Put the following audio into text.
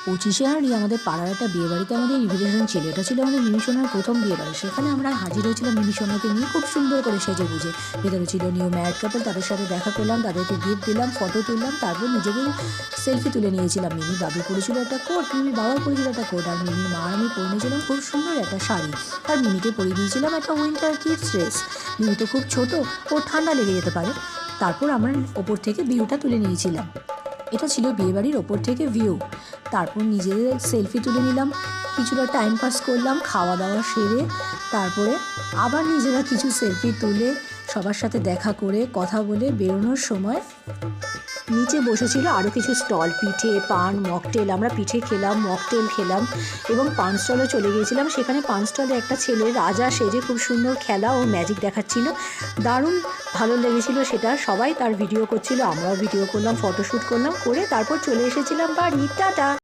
25শে আমাদের পাড়ার একটা বিয়েবাড়িতে আমাদের ইনভিটেশন ছিল। এটা ছিল আমাদের মিমিসোনার প্রথম বিয়েবাড়ি। সেখানে আমরা হাজির হয়েছিলাম মিমিসোনাকে নিয়ে খুব সুন্দর করে সেজে গুজে। ভেতরে ছিল নিউ ম্যারেড কাপল, তাদের সাথে দেখা করলাম, তাদেরকে গিফট দিলাম, ফটো তুললাম, তারপর নিজেকেই সেলফি তুলে নিয়েছিলাম। মিমির দাদু পরেছিল একটা কোট, মিমির বাবা পরেছিল একটা কোট, আর মিমির মা আর আমি পরে নিয়েছিলাম খুব সুন্দর একটা শাড়ি। আর মিমিকে পরিয়ে দিয়েছিলাম একটা উইন্টার কিডস ড্রেস। মিমি তো খুব ছোট, ওর ঠান্ডা লেগে যেতে পারে। তারপর আমরা ওপর থেকে ভিউটা তুলে নিয়েছিলাম। এটা ছিল বিয়েবাড়ির ওপর থেকে ভিউ। তারপর নিজেদের সেলফি তুলে নিলাম, কিছুটা টাইম পাস করলাম, খাওয়া দাওয়া সেরে তারপরে আবার নিজেরা কিছু সেলফি তুলে সবার সাথে দেখা করে কথা বলে বেরোনোর সময় নিচে বসেছিল আরও কিছু স্টল, পিঠে, পান, মকটেল। আমরা পিঠে খেলাম, মকটেল খেলাম এবং পান স্টলে চলে গিয়েছিলাম। সেখানে পান স্টলে একটা ছেলে রাজা সেজে খুব সুন্দর খেলা ও ম্যাজিক দেখাচ্ছিল, দারুণ ভালো লেগেছিল সেটা। সবাই তার ভিডিও করছিল, আমরাও ভিডিও করলাম, ফটোশ্যুট করলাম, করে তারপর চলে এসেছিলাম বাড়ি। টাটা।